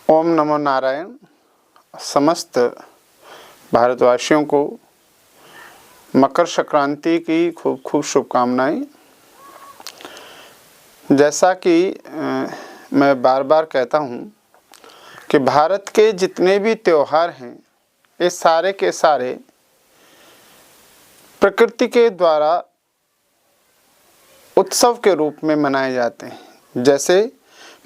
ओम नमो नारायण। समस्त भारतवासियों को मकर संक्रांति की खूब खूब शुभकामनाएं। जैसा कि मैं बार बार कहता हूं कि भारत के जितने भी त्यौहार हैं ये सारे के सारे प्रकृति के द्वारा उत्सव के रूप में मनाए जाते हैं। जैसे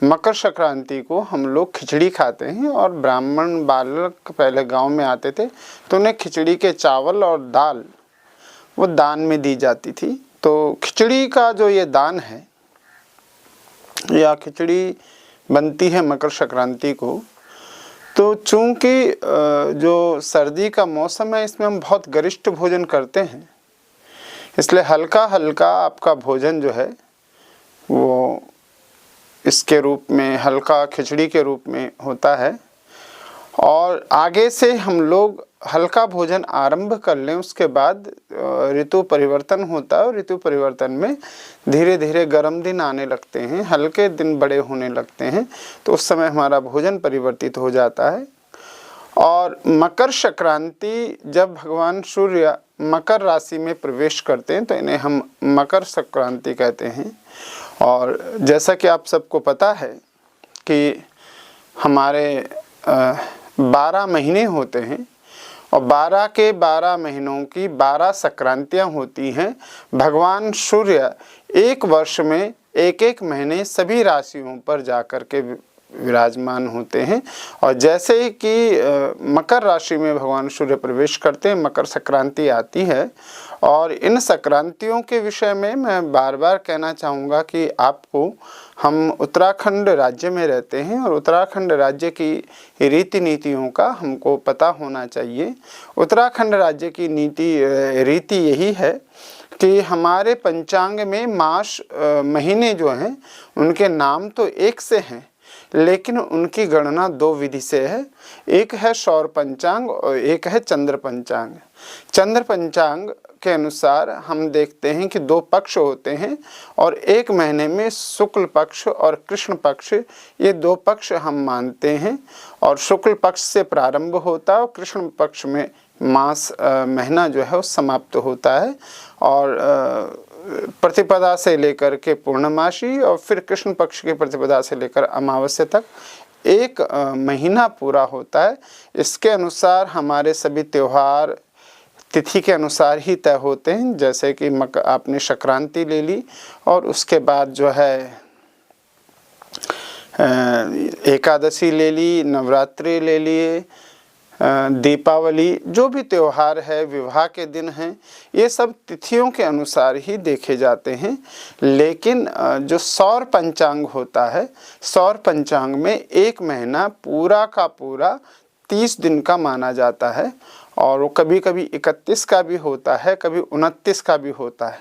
मकर संक्रांति को हम लोग खिचड़ी खाते हैं और ब्राह्मण बालक पहले गांव में आते थे तो उन्हें खिचड़ी के चावल और दाल वो दान में दी जाती थी। तो खिचड़ी का जो ये दान है या खिचड़ी बनती है मकर संक्रांति को, तो चूंकि जो सर्दी का मौसम है इसमें हम बहुत गरिष्ठ भोजन करते हैं, इसलिए हल्का हल्का आपका भोजन जो है वो इसके रूप में हल्का खिचड़ी के रूप में होता है। और आगे से हम लोग हल्का भोजन आरंभ कर लें, उसके बाद ऋतु परिवर्तन होता है और ऋतु परिवर्तन में धीरे धीरे गर्म दिन आने लगते हैं, हल्के दिन बड़े होने लगते हैं, तो उस समय हमारा भोजन परिवर्तित हो जाता है। और मकर संक्रांति जब भगवान सूर्य मकर राशि में प्रवेश करते हैं तो इन्हें हम मकर संक्रांति कहते हैं। और जैसा कि आप सबको पता है कि हमारे 12 महीने होते हैं और 12 के 12 महीनों की 12 संक्रांतियाँ होती हैं। भगवान सूर्य एक वर्ष में एक एक महीने सभी राशियों पर जाकर के विराजमान होते हैं। और जैसे कि मकर राशि में भगवान सूर्य प्रवेश करते हैं, मकर संक्रांति आती है। और इन संक्रांतियों के विषय में मैं बार बार कहना चाहूँगा कि आपको, हम उत्तराखंड राज्य में रहते हैं और उत्तराखंड राज्य की रीति नीतियों का हमको पता होना चाहिए। उत्तराखंड राज्य की रीति यही है कि हमारे पंचांग में मास महीने जो हैं उनके नाम तो एक से हैं, लेकिन उनकी गणना 2 विधि से है। एक है सौर पंचांग और एक है चंद्र पंचांग। चंद्र पंचांग के अनुसार हम देखते हैं कि 2 पक्ष होते हैं और एक महीने में शुक्ल पक्ष और कृष्ण पक्ष, ये 2 पक्ष हम मानते हैं। और शुक्ल पक्ष से प्रारंभ होता है और कृष्ण पक्ष में मास महीना जो है वो समाप्त होता है। और प्रतिपदा से लेकर के पूर्णमासी और फिर कृष्ण पक्ष की प्रतिपदा से लेकर अमावस्या तक एक महीना पूरा होता है। इसके अनुसार हमारे सभी त्यौहार तिथि के अनुसार ही तय होते हैं। जैसे कि आपने संक्रांति ले ली और उसके बाद जो है एकादशी ले ली, नवरात्रि ले लिए, दीपावली, जो भी त्यौहार है, विवाह के दिन हैं, ये सब तिथियों के अनुसार ही देखे जाते हैं। लेकिन जो सौर पंचांग होता है, सौर पंचांग में एक महीना पूरा का पूरा 30 दिन का माना जाता है और वो कभी कभी 31 का भी होता है, कभी 29 का भी होता है।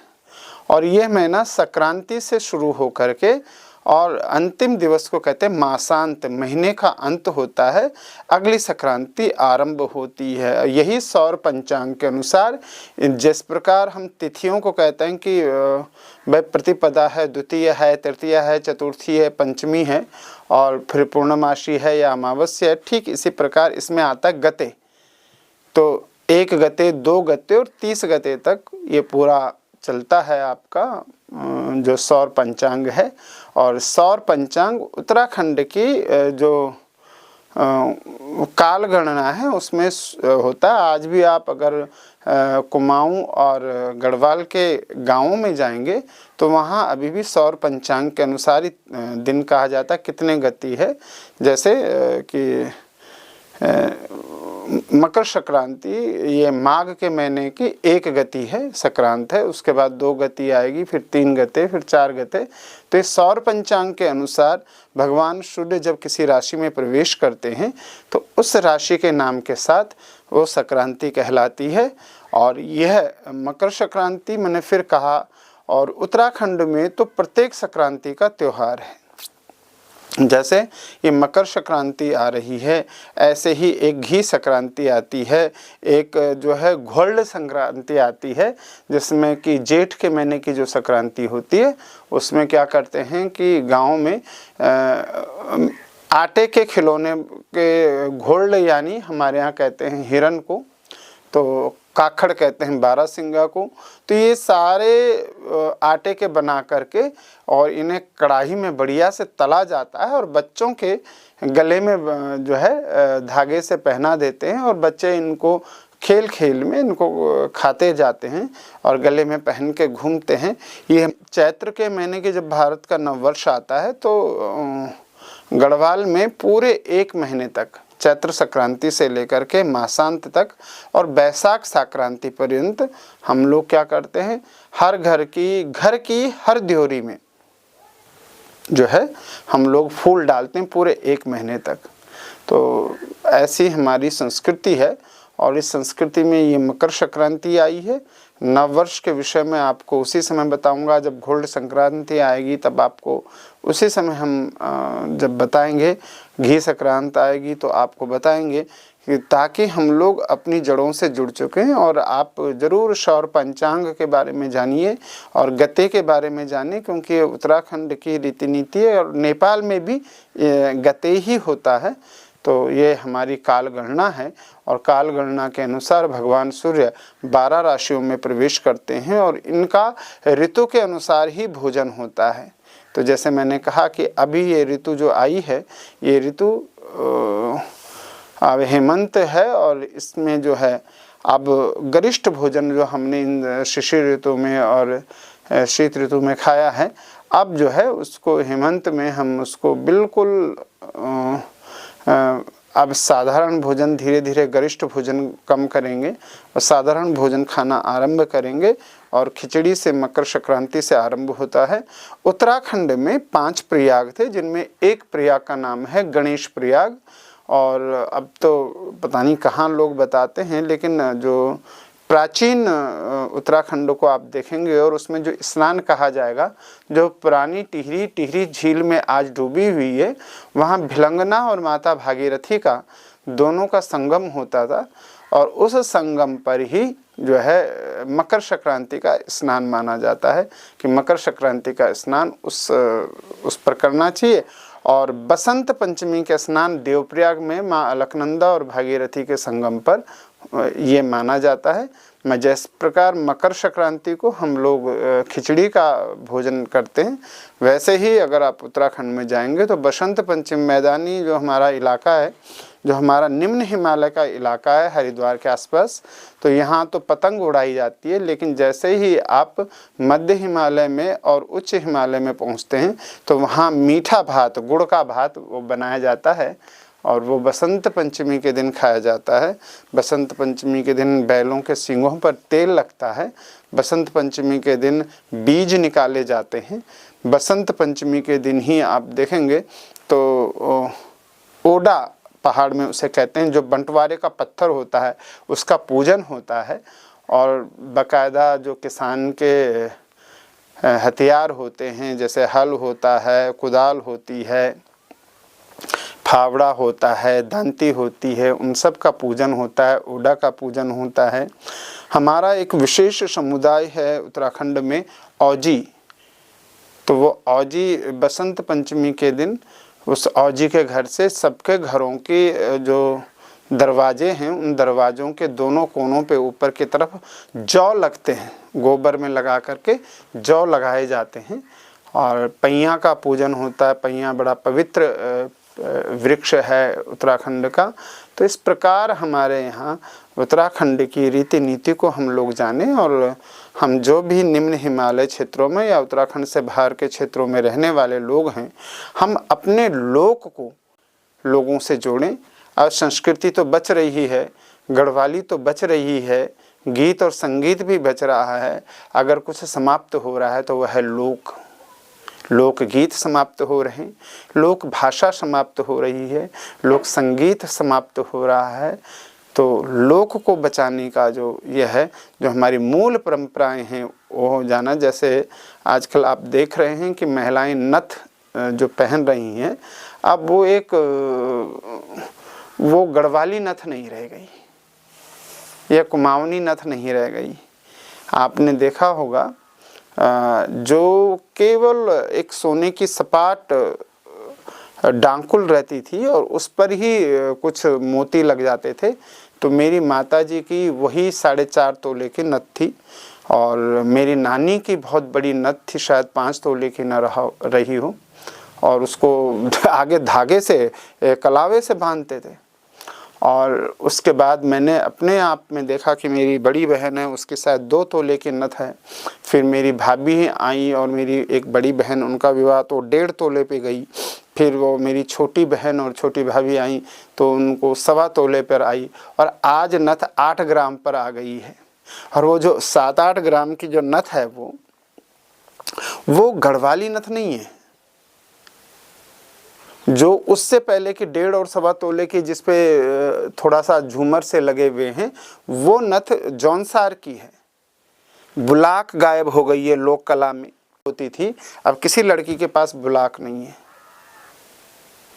और यह महीना संक्रांति से शुरू होकर के और अंतिम दिवस को कहते हैं मासांत, महीने का अंत होता है, अगली संक्रांति आरंभ होती है। यही सौर पंचांग के अनुसार जिस प्रकार हम तिथियों को कहते हैं कि भाई प्रतिपदा है, द्वितीय है, तृतीय है, चतुर्थी है, पंचमी है और फिर पूर्णमासी है या अमावस्या है, ठीक इसी प्रकार इसमें आता है गते। तो 1 गते, 2 गते और 30 गते तक ये पूरा चलता है आपका जो सौर पंचांग है। और सौर पंचांग उत्तराखंड की जो काल गणना है उसमें होता है। आज भी आप अगर कुमाऊं और गढ़वाल के गांवों में जाएंगे तो वहाँ अभी भी सौर पंचांग के अनुसार ही दिन कहा जाता है कितने गति है। जैसे कि मकर संक्रांति ये माघ के महीने की 1 गति है, संक्रांत है, उसके बाद 2 गति आएगी, फिर 3 गते, फिर 4 गते। तो इस सौर पंचांग के अनुसार भगवान सूर्य जब किसी राशि में प्रवेश करते हैं तो उस राशि के नाम के साथ वो संक्रांति कहलाती है। और यह मकर संक्रांति मैंने फिर कहा, और उत्तराखंड में तो प्रत्येक संक्रांति का त्यौहार है। जैसे ये मकर संक्रांति आ रही है, ऐसे ही एक घी संक्रांति आती है, एक जो है घोल्ड संक्रांति आती है, जिसमें कि जेठ के महीने की जो संक्रांति होती है उसमें क्या करते हैं कि गांव में आटे के खिलौने के घोल यानी हमारे यहाँ कहते हैं हिरन को, तो काखड़ कहते हैं बारहसिंगा को। तो ये सारे आटे के बना करके और इन्हें कढ़ाई में बढ़िया से तला जाता है और बच्चों के गले में जो है धागे से पहना देते हैं और बच्चे इनको खेल खेल में इनको खाते जाते हैं और गले में पहन के घूमते हैं। ये चैत्र के महीने के जब भारत का नववर्ष आता है तो गढ़वाल में पूरे 1 महीने तक चैत्र संक्रांति से लेकर के मासांत तक और बैसाख संक्रांति पर्यंत हम लोग क्या करते हैं, हर घर की हर दियोरी में जो है हम लोग फूल डालते हैं पूरे 1 महीने तक। तो ऐसी हमारी संस्कृति है और इस संस्कृति में ये मकर संक्रांति आई है। नववर्ष के विषय में आपको उसी समय बताऊंगा, जब घोड़ संक्रांति आएगी तब आपको उसी समय हम जब बताएंगे। घी संक्रांति आएगी तो आपको बताएंगे कि ताकि हम लोग अपनी जड़ों से जुड़ चुके हैं। और आप ज़रूर सौर पंचांग के बारे में जानिए और गते के बारे में जानिए, क्योंकि उत्तराखंड की रीति नीति है और नेपाल में भी गते ही होता है। तो ये हमारी काल गणना है और काल गणना के अनुसार भगवान सूर्य 12 राशियों में प्रवेश करते हैं और इनका ऋतु के अनुसार ही भोजन होता है। तो जैसे मैंने कहा कि अभी ये ऋतु जो आई है ये ऋतु अब हेमंत है और इसमें जो है अब गरिष्ठ भोजन जो हमने इन शिशिर ऋतु में और शीत ऋतु में खाया है, अब जो है उसको हेमंत में हम उसको बिल्कुल अब साधारण भोजन, धीरे धीरे गरिष्ठ भोजन कम करेंगे और साधारण भोजन खाना आरंभ करेंगे। और खिचड़ी से मकर संक्रांति से आरंभ होता है। उत्तराखंड में 5 प्रयाग थे, जिनमें एक प्रयाग का नाम है गणेश प्रयाग। और अब तो पता नहीं कहाँ लोग बताते हैं, लेकिन जो प्राचीन उत्तराखंड को आप देखेंगे और उसमें जो स्नान कहा जाएगा, जो पुरानी टिहरी झील में आज डूबी हुई है, वहाँ भिलंगना और माता भागीरथी का दोनों का संगम होता था और उस संगम पर ही जो है मकर संक्रांति का स्नान माना जाता है कि मकर संक्रांति का स्नान उस पर करना चाहिए। और बसंत पंचमी का स्नान देवप्रयाग में माँ अलकनंदा और भागीरथी के संगम पर ये माना जाता है। मैं जिस प्रकार मकर संक्रांति को हम लोग खिचड़ी का भोजन करते हैं, वैसे ही अगर आप उत्तराखंड में जाएंगे तो बसंत पंचमी मैदानी जो हमारा इलाका है, जो हमारा निम्न हिमालय का इलाका है हरिद्वार के आसपास, तो यहाँ तो पतंग उड़ाई जाती है। लेकिन जैसे ही आप मध्य हिमालय में और उच्च हिमालय में पहुँचते हैं तो वहाँ मीठा भात, गुड़ का भात वो बनाया जाता है और वो बसंत पंचमी के दिन खाया जाता है। बसंत पंचमी के दिन बैलों के सींगों पर तेल लगता है। बसंत पंचमी के दिन बीज निकाले जाते हैं। बसंत पंचमी के दिन ही आप देखेंगे तो ओडा पहाड़ में उसे कहते हैं, जो बंटवारे का पत्थर होता है उसका पूजन होता है। और बाकायदा जो किसान के हथियार होते हैं, जैसे हल होता है, कुदाल होती है, फावड़ा होता है, दांती होती है, उन सब का पूजन होता है, ओडा का पूजन होता है। हमारा एक विशेष समुदाय है उत्तराखंड में, औजी। तो वो औजी बसंत पंचमी के दिन उस औजी के घर से सबके घरों के जो दरवाजे हैं, उन दरवाज़ों के दोनों कोनों पे ऊपर की तरफ जौ लगते हैं, गोबर में लगा करके जौ लगाए जाते हैं और पैया का पूजन होता है। पैया बड़ा पवित्र वृक्ष है उत्तराखंड का। तो इस प्रकार हमारे यहाँ उत्तराखंड की रीति नीति को हम लोग जानें और हम जो भी निम्न हिमालय क्षेत्रों में या उत्तराखंड से बाहर के क्षेत्रों में रहने वाले लोग हैं, हम अपने लोक को लोगों से जोड़ें। और संस्कृति तो बच रही है, गढ़वाली तो बच रही है, गीत और संगीत भी बच रहा है। अगर कुछ समाप्त हो रहा है तो वह है लोकगीत समाप्त हो रहे हैं, लोक भाषा समाप्त हो रही है, लोक संगीत समाप्त हो रहा है। तो लोक को बचाने का जो यह है, जो हमारी मूल परंपराएं हैं वो जाना। जैसे आजकल आप देख रहे हैं कि महिलाएं नथ जो पहन रही हैं, अब वो गढ़वाली नथ नहीं रह गई, यह कुमाऊनी नथ नहीं रह गई। आपने देखा होगा जो केवल एक सोने की सपाट डांकुल रहती थी और उस पर ही कुछ मोती लग जाते थे। तो मेरी माताजी की वही 4.5 तोले की नथ थी और मेरी नानी की बहुत बड़ी नथ थी, शायद 5 तोले की न रही हो, और उसको आगे धागे से कलावे से बांधते थे। और उसके बाद मैंने अपने आप में देखा कि मेरी बड़ी बहन है, उसके शायद 2 तोले की नथ है। फिर मेरी भाभी आई और मेरी एक बड़ी बहन, उनका विवाह तो 1.5 तोले पे गई। फिर वो मेरी छोटी बहन और छोटी भाभी आई तो उनको 1.25 तोले पर आई, और आज नथ 8 ग्राम पर आ गई है। और वो जो 7-8 ग्राम की जो नथ है वो गढ़वाली नथ नहीं है। जो उससे पहले की 1.5 और 1.25 तोले की जिसपे थोड़ा सा झूमर से लगे हुए हैं, वो नथ जौनसार की है। बुलाक गायब हो गई है, लोक कला में होती थी, अब किसी लड़की के पास बुलाक नहीं है।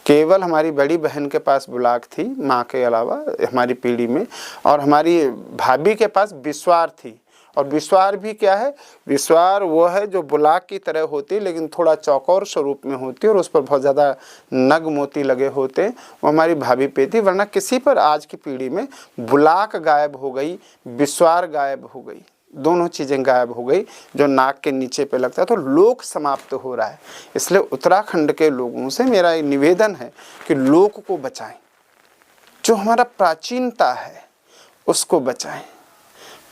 केवल हमारी बड़ी बहन के पास बुलाक थी, माँ के अलावा हमारी पीढ़ी में, और हमारी भाभी के पास बिस्वार थी। और बिस्वार भी क्या है? बिस्वार वो है जो बुलाक की तरह होती है लेकिन थोड़ा चौकोर स्वरूप में होती है और उस पर बहुत ज़्यादा नग मोती लगे होते हैं, वो हमारी भाभी पे थी। वरना किसी पर आज की पीढ़ी में बुलाक गायब हो गई, बिस्वार गायब हो गई, दोनों चीज़ें गायब हो गई जो नाक के नीचे पे लगता है। तो लोक समाप्त हो रहा है। इसलिए उत्तराखंड के लोगों से मेरा ये निवेदन है कि लोक को बचाएं, जो हमारा प्राचीनता है उसको बचाएं।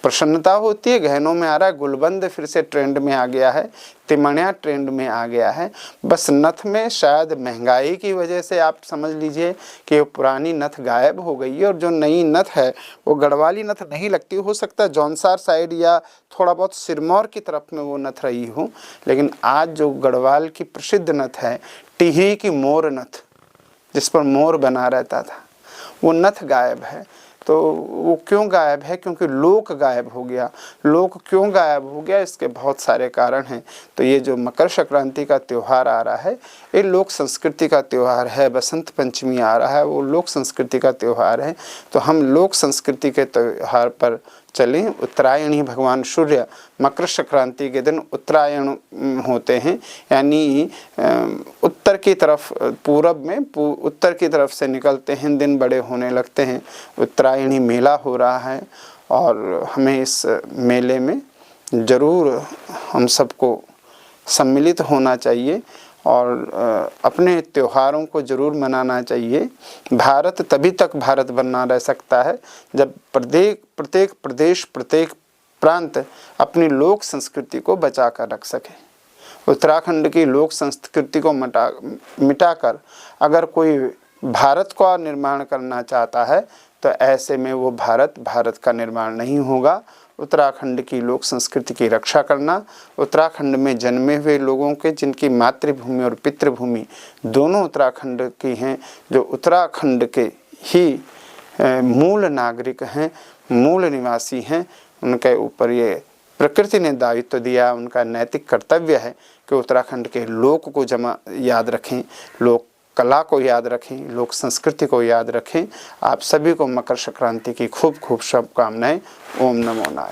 प्रसन्नता होती है, गहनों में आ रहा है, गुलबंद फिर से ट्रेंड में आ गया है, तिमणिया ट्रेंड में आ गया है। बस नथ में शायद महंगाई की वजह से आप समझ लीजिए कि पुरानी नथ गायब हो गई है और जो नई नथ है वो गढ़वाली नथ नहीं लगती। हो सकता है जौनसार साइड या थोड़ा बहुत सिरमौर की तरफ में वो नथ रही हो, लेकिन आज जो गढ़वाल की प्रसिद्ध नथ है, टिहरी की मोर नथ, जिस पर मोर बना रहता था, वो नथ गायब है। तो वो क्यों गायब है? क्योंकि लोक गायब हो गया। लोक क्यों गायब हो गया? इसके बहुत सारे कारण हैं। तो ये जो मकर संक्रांति का त्यौहार आ रहा है, ये लोक संस्कृति का त्यौहार है। बसंत पंचमी आ रहा है, वो लोक संस्कृति का त्यौहार है। तो हम लोक संस्कृति के त्यौहार पर चलें। उत्तरायणी भगवान सूर्य मकर संक्रांति के दिन उत्तरायण होते हैं, यानी उत्तर की तरफ, पूरब में उत्तर की तरफ से निकलते हैं, दिन बड़े होने लगते हैं। उत्तरायणी मेला हो रहा है और हमें इस मेले में ज़रूर हम सबको सम्मिलित होना चाहिए और अपने त्योहारों को ज़रूर मनाना चाहिए। भारत तभी तक भारत बना रह सकता है जब प्रत्येक प्रदेश, प्रत्येक प्रांत अपनी लोक संस्कृति को बचा कर रख सके। उत्तराखंड की लोक संस्कृति को मिटाकर अगर कोई भारत का निर्माण करना चाहता है तो ऐसे में वो भारत का निर्माण नहीं होगा। उत्तराखंड की लोक संस्कृति की रक्षा करना, उत्तराखंड में जन्मे हुए लोगों के, जिनकी मातृभूमि और पितृभूमि दोनों उत्तराखंड की हैं, जो उत्तराखंड के ही मूल नागरिक हैं, मूल निवासी हैं, उनके ऊपर ये प्रकृति ने दायित्व दिया। उनका नैतिक कर्तव्य है कि उत्तराखंड के लोक को याद रखें, लोक कला को याद रखें, लोक संस्कृति को याद रखें। आप सभी को मकर संक्रांति की खूब खूब शुभकामनाएं। ओम नमो नारायण।